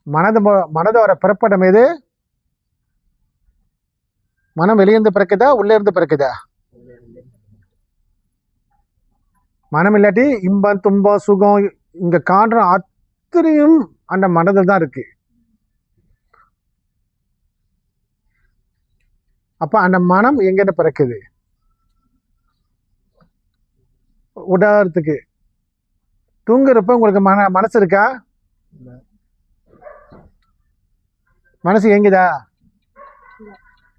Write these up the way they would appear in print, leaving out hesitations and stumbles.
மனதோட பிறப்பிடம் எது? மனம் வெளியிருந்து பிறக்குதா உள்ளே இருந்து பிறக்குதா? மனம் இல்லாட்டி இன்பம் துன்பம் சுகம் இங்க காண்ற அத்தனையும் அந்த மனதில் தான் இருக்கு. அப்ப அந்த மனம் எங்கிருந்து பிறக்குது? உதாரணத்துக்கு தூங்குறப்ப உங்களுக்கு மனசு இருக்கா? மனசு எங்குதா?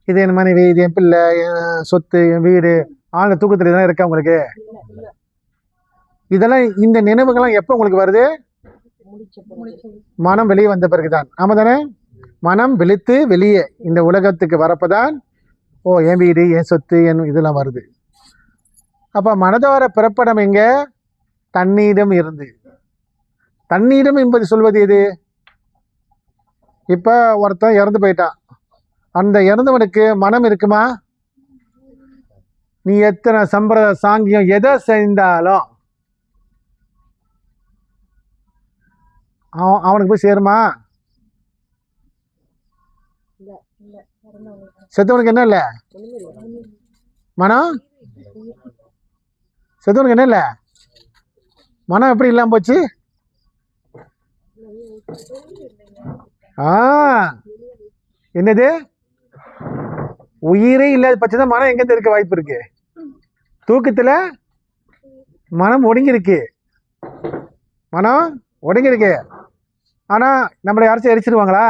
இது என் மனைவி, இது என் பிள்ளை, என் சொத்து, என் வீடு, ஆழ்ந்த தூக்கத்துல இதெல்லாம் இருக்கா உங்களுக்கு? இதெல்லாம் இந்த நினைவுகள்லாம் எப்ப உங்களுக்கு வருது? மனம் வெளியே வந்த பிறகுதான். ஆமா தானே? மனம் விழித்து வெளியே இந்த உலகத்துக்கு வரப்பதான் ஓ என் வீடு, என் சொத்து, என் இதெல்லாம் வருது. அப்ப மனதோர பிறப்படம் எங்க? தண்ணீரம் இருந்து. தண்ணீரம் என்பது சொல்வது எது? இப்ப ஒருத்தன் இறந்து போயிட்டான். அந்த இறந்தவனுக்கு மனம் இருக்குமா? நீ எத்தனை சம்பிரதாய சாங்கியம் எதை செய்தாலும் அவனுக்கு போய் சேருமா? செத்தவனுக்கு என்ன இல்ல மனம்? செத்தவனுக்கு என்ன இல்ல மனம்? எப்படி இல்லாம போச்சு? என்னது? உயிரே இல்லாத பட்சம் மனம் எங்க இருக்க வாய்ப்பு இருக்கு? தூக்கத்துல மனம் ஒடுங்கிருக்கு. மனம் ஒடுங்கிருக்கு. ஆனா நம்மளை யாராச்சும் எரிச்சிருவாங்களா?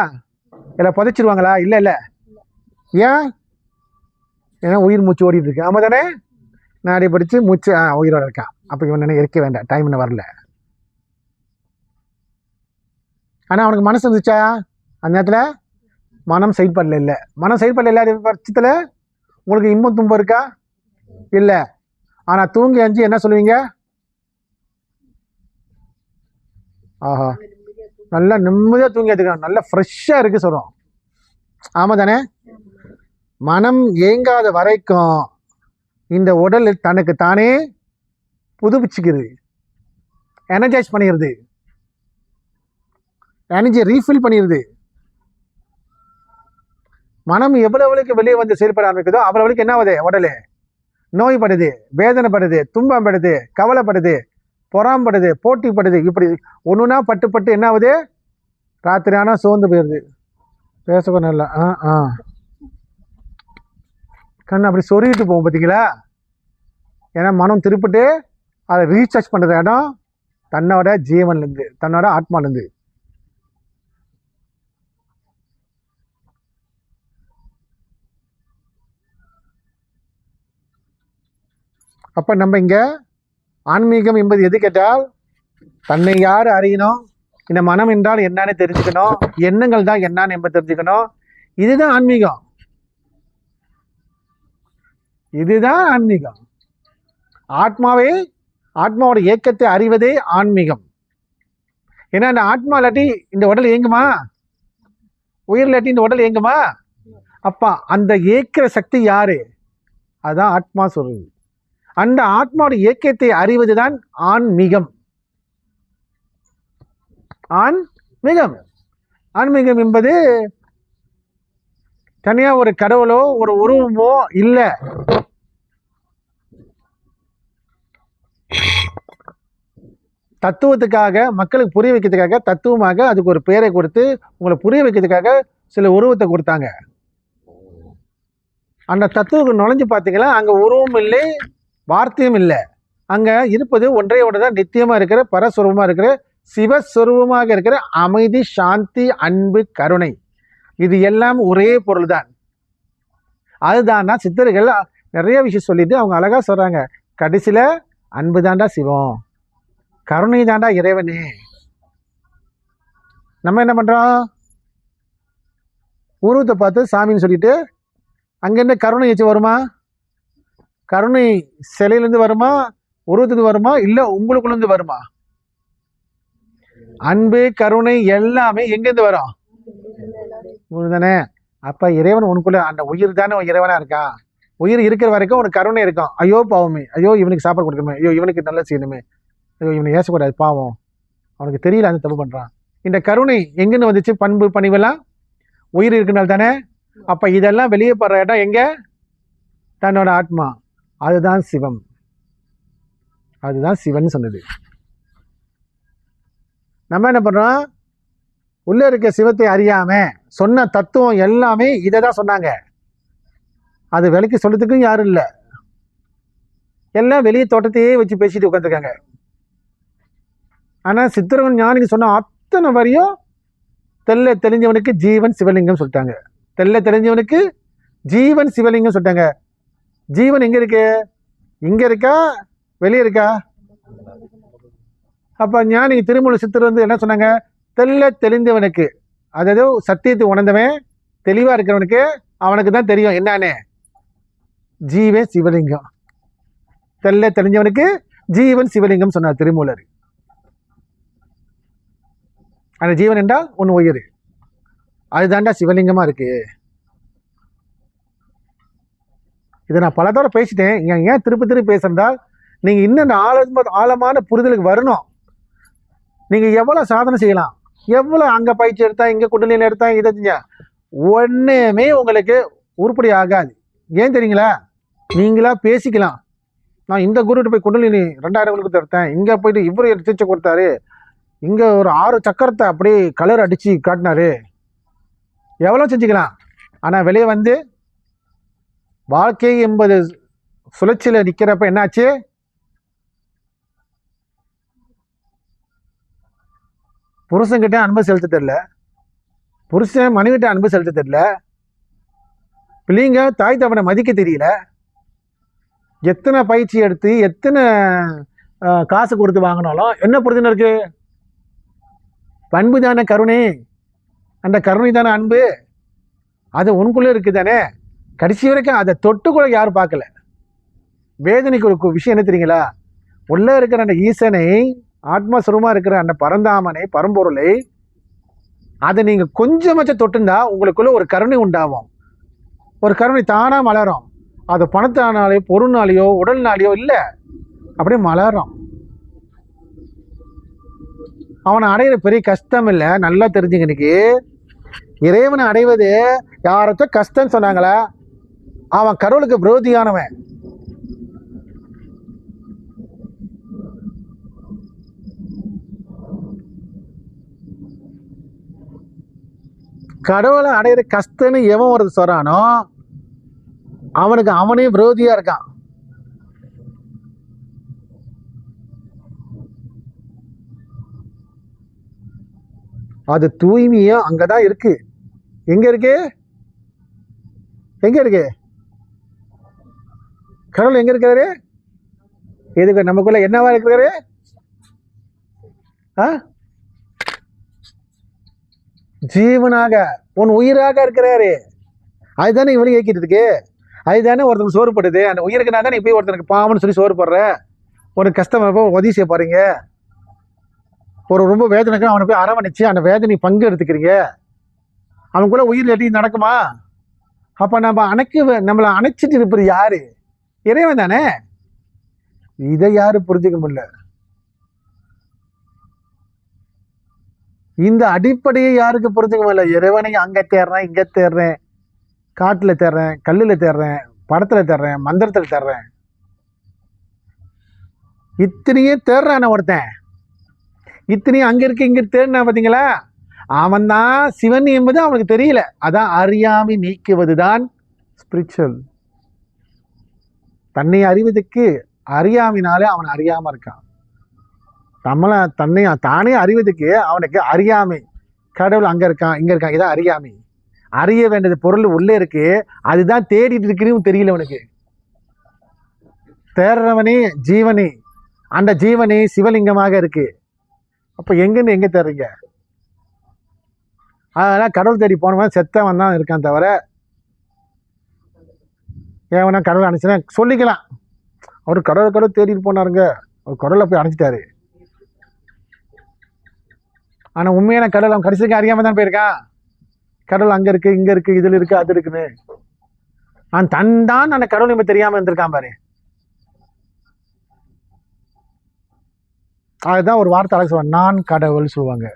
இல்ல புதைச்சிருவாங்களா? இல்ல இல்ல. ஏன்? ஏன்னா உயிர் மூச்சு ஓடிட்டு இருக்கு. ஆமா தானே? நாடி படிச்சு மூச்சு உயிரோட இருக்கான். அப்ப இவன் எரிக்க வேண்டாம், டைம் இன்னும் வரல. ஆனா அவனுக்கு மனசு இருந்துச்சா? அந்த நேரத்துல மனம் செயல்படல. இல்ல மனம் செயல்படல இல்லாத பட்சத்துல உங்களுக்கு இன்பம் துன்பம் இருக்கா? இல்ல. ஆனா தூங்கி அஞ்சு என்ன சொல்லுவீங்க? ஆஹா நல்லா நிம்மதியா தூங்கி எடுத்துக்கலாம், நல்லா ஃப்ரெஷ்ஷா இருக்கு சொல்றோம். ஆமா தானே? மனம் ஏங்காத வரைக்கும் இந்த உடல் தனக்கு தானே புதுப்பிச்சுக்குது, எனர்ஜைஸ் பண்ணிடுது, எனர்ஜி ரீஃபில் பண்ணிடுது. மனம் எவ்வளவுக்கு வெளியே வந்து செயல்பட ஆரம்பிக்குதோ அவ்வளவுக்கு என்ன ஆகுது? உடல் நோய்படுது, வேதனைப்படுது, துன்பப்படுது, கவலைப்படுது, பொறாம்படுது, போட்டிப்படுது. இப்படி ஒண்ணுனா பட்டு பட்டு என்ன ஆகுது? ராத்திரி ஆனா சோர்ந்து போயிருது. பேசக்கூட இல்லை. கண்ணு அப்படி சொருகிட்டு போகும் பார்த்தீங்களா? ஏன்னா மனம் திருப்பிட்டு அதை ரீசார்ஜ் பண்ற இடம் தன்னோட ஜீவன்லேருந்து, தன்னோட ஆத்மாலேருந்து. அப்ப நம்ம இங்க ஆன்மீகம் என்பது எது கேட்டால் தன்னை யார் அறியணும், இந்த மனம் என்றால் என்னன்னு தெரிஞ்சுக்கணும், எண்ணங்கள் தான் என்னன்னு என்பது தெரிஞ்சுக்கணும். இதுதான் ஆன்மீகம். இதுதான் ஆன்மீகம். ஆத்மாவே, ஆத்மாவோட இயக்கத்தை அறிவதே ஆன்மீகம். ஏன்னா இந்த ஆத்மா இல்லாட்டி இந்த உடல் இயங்குமா? உயிர் இல்லாட்டி இந்த உடல் இயங்குமா? அப்பா அந்த இயக்கிற சக்தி யாரு? அதான் ஆத்மா சொல்றது. அந்த ஆத்மாவோட இயக்கத்தை அறிவதுதான் ஆன்மீகம். ஆன்மீகம். ஆன்மீகம் என்பது தனியா ஒரு கடவுளோ ஒரு உருவமோ இல்ல. தத்துவத்துக்காக, மக்களுக்கு புரிய வைக்கிறதுக்காக, தத்துவமாக அதுக்கு ஒரு பெயரை கொடுத்து உங்களை புரிய வைக்கிறதுக்காக சில உருவத்தை கொடுத்தாங்க. அந்த தத்துவத்துக்கு நுழைஞ்சு பார்த்தீங்களா, அங்க உருவம் இல்லை, வார்த்தையும் இல்லை. அங்க இருப்பது ஒன்றையோட தான் நித்தியமா இருக்கிற, பரஸ்வரூபமா இருக்கிற, சிவஸ்வரூபமாக இருக்கிற அமைதி, சாந்தி, அன்பு, கருணை. இது எல்லாம் ஒரே பொருள் தான். அதுதான் சித்தர்கள் நிறைய விஷயம் சொல்லிட்டு அவங்க அழகா சொல்றாங்க. கடைசியில அன்பு தாண்டா சிவம், கருணை தாண்டா இறைவனே. நம்ம என்ன பண்றோம்? உருவத்தை பார்த்து சாமின்னு சொல்லிட்டு அங்கிருந்து கருணை வச்சு வருமா? கருணை சிலையிலிருந்து வருமா? உருவத்துக்கு வருமா? இல்ல உங்களுக்குள்ள இருந்து வருமா? அன்பு, கருணை எல்லாமே எங்கிருந்து வரும்? தானே? அப்ப இறைவன் உனக்குள்ள, அந்த உயிர் தானே இறைவனா இருக்கான். உயிர் இருக்கிற வரைக்கும் உனக்கு கருணை இருக்கும். ஐயோ பாவமே, ஐயோ இவனுக்கு சாப்பாடு கொடுக்கணுமே, ஐயோ இவனுக்கு நல்லா செய்யணுமே, ஐயோ இவனை ஏசக்கூடாது பாவம், அவனுக்கு தெரியல அந்த தப்பு பண்றான். இந்த கருணை எங்கன்னு வந்துச்சு? பண்பு பணிவெல்லாம் உயிர் இருக்குனால தானே. அப்ப இதெல்லாம் வெளியே படுற இடம் எங்க? தன்னோட ஆத்மா. அதுதான் சிவம், அதுதான் சிவன் சொன்னது. நம்ம என்ன பண்றோம்? உள்ள இருக்க சிவத்தை அறியாம சொன்ன தத்துவம் எல்லாமே இதை தான் சொன்னாங்க. அது விலைக்கு சொல்றதுக்கும் யாரும் இல்லை. எல்லாம் வெளியே தோட்டத்தையே வச்சு பேசிட்டு உட்காந்துருக்காங்க. ஆனா சித்தர்கள் ஞானிக்கு சொன்ன அத்தனை வரையும் தெல்ல தெளிஞ்சவனுக்கு ஜீவன் சிவலிங்கம் சொல்லிட்டாங்க. தெல்ல தெளிஞ்சவனுக்கு ஜீவன் சிவலிங்கம் சொல்லிட்டாங்க. ஜீவன் எங்க இருக்கு? இங்க இருக்கா, வெளியே இருக்கா? அப்ப ஞானி திருமூல சித்தர் வந்து என்ன சொன்னாங்க? தெல்ல தெளிந்தவனுக்கு, அதாவது சத்தியத்தை உணர்ந்தவன் தெளிவா இருக்கிறவனுக்கு அவனுக்கு தான் தெரியும் என்னன்னு, ஜீவன் சிவலிங்கம். தெல்ல தெளிஞ்சவனுக்கு ஜீவன் சிவலிங்கம் சொன்னார் திருமூலர். அந்த ஜீவன் என்றால் ஒன்று உயிர், அதுதான்டா சிவலிங்கமா இருக்கு. இதை நான் பல தடவை பேசிட்டேன். ஏன் திருப்பி பேசுறதால் நீங்க இன்னும் ஆழமான புரிதலுக்கு வரணும். நீங்க எவ்வளவு சாதனை செய்யலாம், எவ்வளவு அங்க பயிற்சி எடுத்தா, இங்க குண்டலின் எடுத்தா, இதை செஞ்சா ஒண்ணுமே உங்களுக்கு உருப்படி ஆகாது. ஏன் தெரியுங்களா? நீங்களா பேசிக்கலாம். நான் இந்த குருட்டு போய் குண்டலினி 2000 கொடுத்து எடுத்தேன், இங்க போயிட்டு இவரு தீட்சை கொடுத்தாரு, இங்க ஒரு 6 சக்கரத்தை அப்படியே கலர் அடிச்சு காட்டினாரு, எவ்வளவு செஞ்சுக்கலாம். ஆனா வெளியே வந்து வாழ்க்கை என்பது சுழற்சியில நிக்கிறப்ப என்னாச்சு? புருஷன்கிட்ட அன்பு செலுத்த தெரியல, புருஷன் மனைவிட்ட அன்பு செலுத்த தெரியல, பிள்ளைங்க தாய் தவனை மதிக்க தெரியல. எத்தனை பயிற்சி எடுத்து எத்தனை காசு கொடுத்து வாங்கினாலும் என்ன பிரச்சனை இருக்கு? பண்பு தானே கருணை, அந்த கருணை தானே அன்பு, அது உனக்குள்ள இருக்கு தானே. கடைசி வரைக்கும் அதை தொட்டு கூட யாரும் பார்க்கல. வேதனைக்கு ஒரு விஷயம் என்ன தெரியுங்களா? உள்ள இருக்கிற அந்த ஈசனை, ஆத்மஸ்வரூபமா இருக்கிற அந்த பரந்தாமனை, பரம்பொருளை, அதை நீங்க கொஞ்சமாச்சும் தொட்டுந்தா உங்களுக்குள்ள ஒரு கருணை உண்டாகும். ஒரு கருணை தானா மலரும். அது பணத்தானாலேயோ பொருள்னாலேயோ உடல்னாலேயோ இல்லை, அப்படியே மலரும். அவனை அடையிற பெரிய கஷ்டம் இல்லை. நல்லா தெரிஞ்சுங்க. இன்னைக்கு இறைவனை அடைவது யாராச்சும் கஷ்டம் சொன்னாங்களா? அவன் கடவுளுக்கு விரோதியானவன். கடவுளை அடையிற கஷ்டம்னு எவன் ஒரு சொல்றானோ அவனுக்கு அவனே விரோதியா இருக்கான். அது தூய்மையும் அங்கதான் இருக்கு. எங்க இருக்கு? எங்க இருக்கு? கடவுள் எங்க இருக்கிறாரு? எதுக்கு நமக்குள்ள என்னவா இருக்கிறாரு? ஜீவனாக, உன் உயிராக இருக்கிறாரு. அதுதானே இவனுக்கு இயக்கிட்டு இருக்கு. அதுதானே ஒருத்தனுக்கு சோறு போடுது. அந்த உயிருக்கு நான் தானே போய் ஒருத்தனுக்கு பாவம்னு சொல்லி சோறு போடுற. ஒரு கஷ்டம் உதவி செய்ய போறீங்க. ஒரு ரொம்ப வேதனைக்கு அவனை போய் அரவணைச்சு அந்த வேதனை பங்கு எடுத்துக்கிறீங்க. அவனுக்குள்ள உயிர் எட்டி நடக்குமா? அப்ப நம்மளை அணைச்சிட்டு இருப்பது யாரு? இறைவன் தானே. இதை யாரு புரிஞ்சுக்க முடியல. இந்த அடிப்படையை யாருக்கு புரிஞ்சுக்க முடியல? இறைவனை அங்க தேடுறேன், இங்க தேடுறேன், காட்டுல தேடுறேன், கல்லுல தேடுறேன், படத்துல தேடுறேன், மந்திரத்துல தேடுறேன், இத்தனையே தேடுறான ஒருத்தன். இத்தனையும் அங்க இருக்கு இங்க தேடினா பாத்தீங்களா? அவன் தான் சிவன் என்பது அவனுக்கு தெரியல. அதான் அறியாமை நீக்குவதுதான் ஸ்பிரிச்சுவல். தன்னை அறிவதற்கு அறியாமைனாலே அவன் அறியாம இருக்கான். தானே அறிவதற்கு அவனுக்கு அறியாமை. கடவுள் அங்க இருக்கான் இங்க இருக்கான், இதான் அறியாமை. அறிய வேண்டியது பொருள் உள்ளே இருக்கு, அதுதான் தேடிட்டு இருக்குன்னு தெரியல அவனுக்கு. தேடுறவனே ஜீவனே, அந்த ஜீவனே சிவலிங்கமாக இருக்கு. அப்ப எங்கன்னு எங்க தேடுறீங்க? அதெல்லாம் கடவுள் தேடி போனவன் செத்தவன் தான் இருக்கான் தவிர, ஏவனா கடவுள் அனுப்பிச்சுன்னா சொல்லிக்கலாம். அவரு கடவுள் தேடிட்டு போனாருங்க, அவர் கடவுளை போய் அனுப்பிச்சிட்டாரு. ஆனா உண்மையான கடவுள் அவன் கடைசிக்கு அறியாம தான் போயிருக்கான். கடவுள் அங்க இருக்கு இங்க இருக்கு இதுல இருக்கு அது இருக்குன்னு அவன் தான் அந்த கடவுள் நம்ம தெரியாம இருந்திருக்கான் பாரு. அதுதான் ஒரு வார்த்தை அழகு சொல்லுவாங்க, நான் கடவுள் சொல்லுவாங்க.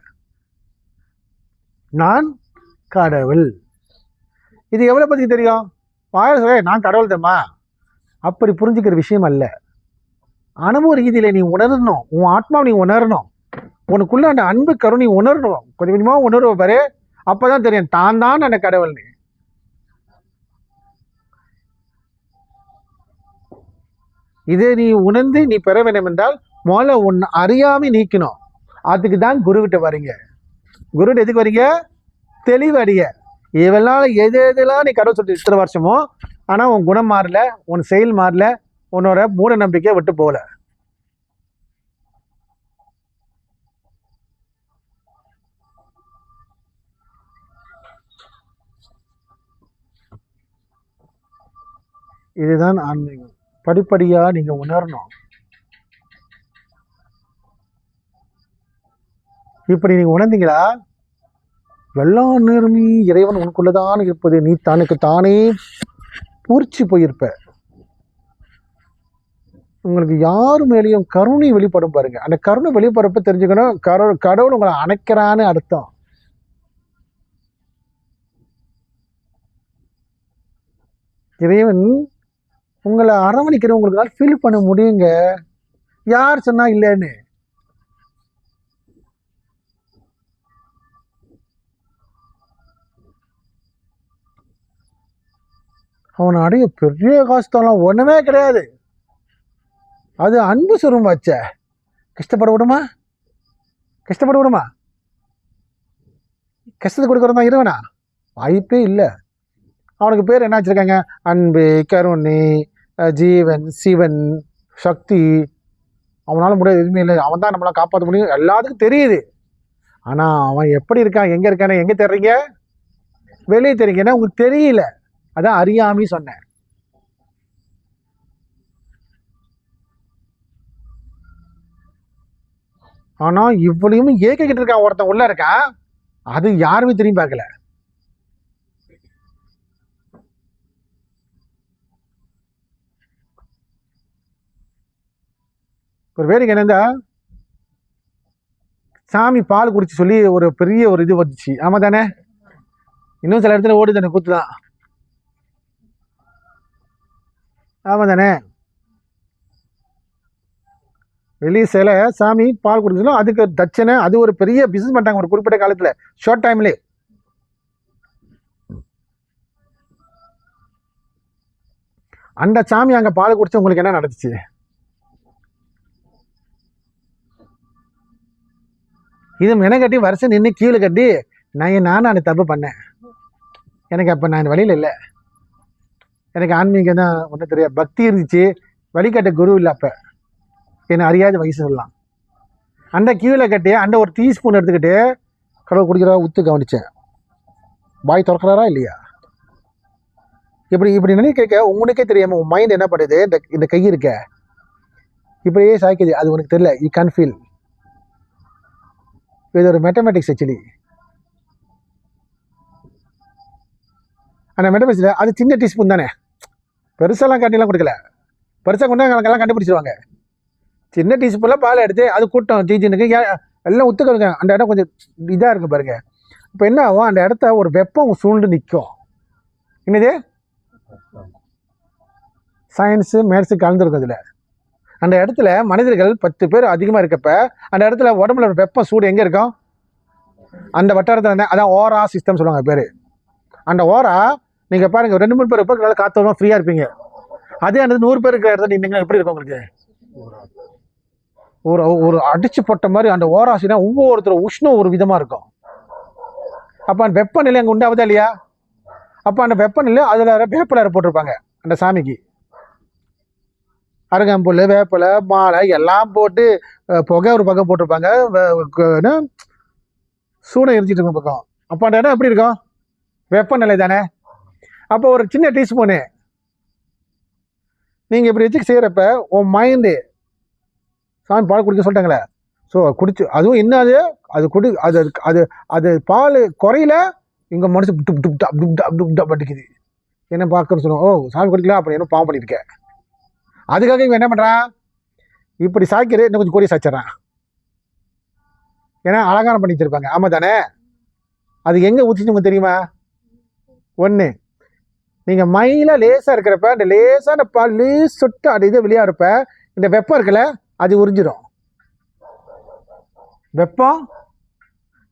நான் கடவுள். இது எவ்வளோ பற்றி தெரியும்? நான் கடவுள் தெரியுமா? அப்படி புரிஞ்சுக்கிற விஷயம் அல்ல. அனுபவ ரீதியில் நீ உணரணும், உன் ஆத்மாவை நீ உணரணும், உனக்குள்ள அந்த அன்பு கருணை உணரணும். கொஞ்சம் கொஞ்சமாக உணர்வு பாரு, அப்போதான் தெரியும் தான் தான் அந்த கடவுள்னு. இதை நீ உணர்ந்து நீ பெற வேண்டும் என்றால் முதல்ல உன்னை அறியாமை நீக்கணும். அதுக்கு தான் குருவிட்ட வரீங்க. குருவிட்ட எதுக்கு வரீங்க? தெளிவடைய. இவெல்லாம் எதெல்லாம் நீ கடவுள் சொல்லிட்டு இத்தனை வருஷமோ, ஆனால் உன் குணம் மாறல, உன் செயல் மாறல, உன்னோட மூட நம்பிக்கையை விட்டு போகல. இதுதான் ஆன்மீகம். படிப்படியா நீங்க உணரணும். இப்படி நீங்க உணர்ந்தீங்களா, எல்லா நேரமே இறைவன் உனக்குள்ளதான் இருப்பது, நீ தனக்கு தானே பூர்ச்சி போயிருப்ப. உங்களுக்கு யாரு மேலேயும் கருணை வெளிப்படும் பாருங்க. அந்த கருணை வெளிப்படுறப்ப தெரிஞ்சுக்கணும், கடவுள் உங்களை அணைக்கிறான்னு அர்த்தம். இறைவன் உங்களை அரவணைக்கிற உங்களுக்கால் ஃபீல் பண்ண முடியுங்க. யார் சொன்னா இல்லைன்னு? அவனை அடைய பெரிய காசுலாம் ஒண்ணுமே கிடையாது. அது அன்பு சுருமாச்ச. கஷ்டப்பட விடுமா? கஷ்டப்பட விடுமா? கஷ்டத்தை கொடுக்குறதா இறைவனா? வாய்ப்பே இல்லை. அவனுக்கு பேர் என்ன வச்சிருக்காங்க? அன்பு, கருணை, ஜீவன், சிவன், சக்தி. அவனால முடியாது எதுவுமே இல்லை. அவன் தான் நம்மளை காப்பாற்ற முடியும், எல்லாத்துக்கும் தெரியுது. ஆனா அவன் எப்படி இருக்கான், எங்க இருக்கானே எங்க தெரிறீங்க? வெளியே தெரியுங்கன்னா உங்களுக்கு தெரியல. அதான் அறியாமி சொன்னேன். ஆனா இவ்வளையும் ஏக்கிக்கிட்டு இருக்கான் ஒருத்தன் உள்ள இருக்கான், அது யாருமே திரும்பி பார்க்கல. ஒரு வேடிக்கை என்னந்தா, சாமி பால் குடிச்சு சொல்லி ஒரு பெரிய ஒரு இது வந்துச்சு. ஆமா தானே? இன்னும் சில இடத்துல ஓடி தானே கூத்துதான். ஆமா தானே? வெளியே சில சாமி பால் குடிச்சோம், அதுக்கு தட்சணை, அது ஒரு பெரிய பிசினஸ் பண்ணிட்டாங்க ஒரு குறிப்பிட்ட காலத்துல, ஷார்ட் டைம்ல. அந்த சாமி அங்க பால் குடிச்சு உங்களுக்கு என்ன நடந்துச்சு? இது மென கட்டி வருஷம் நின்று கீழே கட்டி நானும் அந்த தப்பு பண்ணேன். எனக்கு அப்போ நான் வழியில் இல்லை. எனக்கு ஆன்மீகம் தான் ஒன்றும் தெரியாது, பக்தி இருந்துச்சு, வழிகாட்ட குரு இல்லை. அப்போ என்னை அறியாத வயசு சொல்லலாம். அந்த கீழே கட்டி அந்த ஒரு டீஸ்பூன் எடுத்துக்கிட்டு கடவுள் குடிக்கிறா உத்து கவனிச்சேன். வாய் திறக்கிறாரா இல்லையா? இப்படி இப்படி நினைக்க உங்களுக்கே தெரியாம உன் மைண்ட் என்ன பண்ணுது? இந்த கை இருக்க இப்படியே சாய்க்குது, அது உனக்கு தெரியல. You can feel. இது ஒரு மேத்தமேட்டிக்ஸ் ஆக்சுவலி. அந்த மேத்தமேட்டிக்ஸில் அது சின்ன டீஸ்பூன் தானே, பெருசாலாம் காட்டிலாம் கொடுக்கல. பெருசாக கொண்டா எல்லாம் கண்டுபிடிச்சிருவாங்க. சின்ன டீஸ்பூனில் பால் எடுத்து அது கூட்டம் டீச்சினுக்கு எல்லாம் ஒத்துக்கணுங்க. அந்த இடம் கொஞ்சம் இதாக இருக்குது பாருங்க. இப்போ என்ன ஆகும்? அந்த இடத்த ஒரு வெப்பம் சூழ்ந்து நிற்கும். என்னது? சயின்ஸு மேத்ஸு கலந்துருக்கும் அதில். அந்த இடத்துல மனிதர்கள் 10 பேர் அதிகமாக இருக்கப்ப அந்த இடத்துல உடம்புல வெப்பம் சூடு எங்கே இருக்கும்? அந்த வட்டாரத்தில். அதான் ஓரா சிஸ்டம் சொல்லுவாங்க பேர். அந்த ஓரா நீங்கள் பாருங்கள், 2-3 பேர் இருப்ப காற்று வரும், ஃப்ரீயாக இருப்பீங்க. அதே அந்த 100 பேர் இருக்கிற இடத்துல நீங்கள் எப்படி இருக்கும்? உங்களுக்கு ஒரு ஒரு அடிச்சு போட்ட மாதிரி அந்த ஓராசினா ஒவ்வொருத்தர் உஷ்ணம் ஒரு விதமாக இருக்கும். அப்போ அந்த வெப்பநிலை அங்கே உண்டாவதா இல்லையா? அப்போ அந்த வெப்பநிலை அதில் வேப்பிலை போட்டிருப்பாங்க அந்த சாமிக்கு. அருகம்புல், வேப்பிலை, மாலை எல்லாம் போட்டு புகை ஒரு பக்கம் போட்டிருப்பாங்க, சூடம் எரிஞ்சிட்டு இருக்கும் பக்கம். அப்போ அந்த இடம் எப்படி இருக்கும்? வெப்பநிலை தானே. அப்போ ஒரு சின்ன டீஸ்பூனு நீங்கள் இப்படி வச்சு செய்கிறப்ப உன் மைண்டு சாமி பால் குடிக்க சொல்லிட்டாங்களே, ஸோ குடிச்சு அதுவும் என்ன அது குடி அது அது அது பால் குறையில இங்கே மனசு பட்டுக்குது. என்ன பார்க்கணும்னு சொல்லுவோம், ஓ சாமி குடிக்கல அப்படி என்ன பாவம் பண்ணியிருக்கேன். அதுக்காக இவன் என்ன பண்ணுறான்? இப்படி சாய்க்கிற இன்னும் கொஞ்சம் கோடி சாய்ச்சிட்றான். ஏன்னா அலங்காரம் பண்ணி வச்சிருப்பாங்க. ஆமாம் தானே? அது எங்கே ஊற்றிச்சு உங்களுக்கு தெரியுமா? ஒன்று, நீங்கள் மயில லேசாக இருக்கிறப்ப அந்த லேசான பால் லேஸ் சொட்டு அது இது வெளியாகிறப்ப இந்த வெப்பம் இருக்குல்ல அது உறிஞ்சிடும். வெப்பம்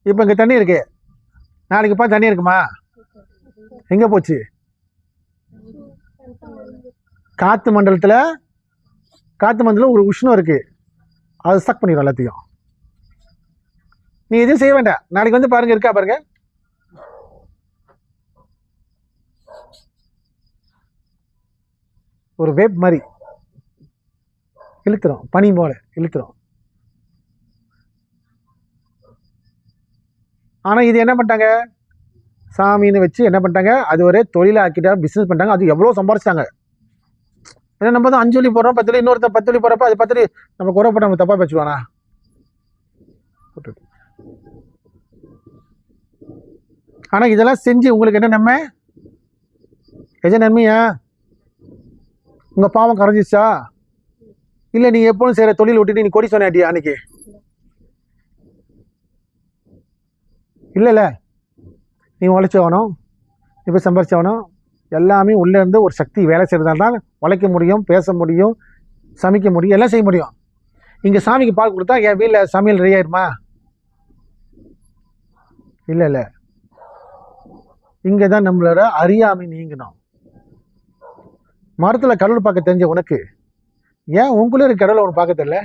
இப்போ இங்கே தண்ணி இருக்கு, நாளைக்குப்பா தண்ணி இருக்குமா? எங்கே போச்சு? காற்று மண்டலத்தில் ஒரு உஷ்ணம் இருக்கு, அது ஸ்டக் பண்ணிடும் எல்லாத்தையும். நீ எதுவும் செய்ய வேண்டாம், நாளைக்கு வந்து பாருங்க, இருக்கா பாருங்க. ஒரு வேப் மாதிரி இழுத்துரும், பனி போல இழுத்துரும். ஆனா இது என்ன பண்ணிட்டாங்க, சாமின்னு வச்சு என்ன பண்ணிட்டாங்க, அது ஒரு தொழிலை ஆக்கிட்டா, பிசினஸ் பண்ணிட்டாங்க. அது எவ்வளோ சம்பாரிச்சிட்டாங்க. ஏன்னா நம்ம தான் 5 வழி போடுறோம், 10 வழி, இன்னொருத்த 10 வழி போடுறப்ப அது 10 வழி நம்ம குறை போட்டு நம்ம தப்பா பேசுவானா? ஆனா இதெல்லாம் செஞ்சு உங்களுக்கு என்ன நன்மை? எஜ நன்மையா? உங்க பாவம் கரைஞ்சிச்சா? இல்ல நீ எப்பவும் செய்யற தொழில் விட்டுட்டு நீ கொடி சொன்னாட்டியா அன்னைக்கு? இல்ல நீ உழைச்சவனும் இப்போ சம்பாரிச்சவனும் எல்லாமே உள்ளே இருந்து ஒரு சக்தி வேலை செய்கிறதால தான் உழைக்க முடியும், பேச முடியும், சமைக்க முடியும், எல்லாம் செய்ய முடியும். இங்கே சாமிக்கு பால் கொடுத்தா என் வீட்டில் சமையல் ரெடி ஆயிடுமா? இல்லை, இங்கே தான் நம்மளோட அறியாமை நீங்கணும். மரத்தில் கடவுள் பார்க்க தெரிஞ்ச உனக்கு ஏன் உங்களுடைய கடவுளை ஒன்று பார்க்க தெரியல?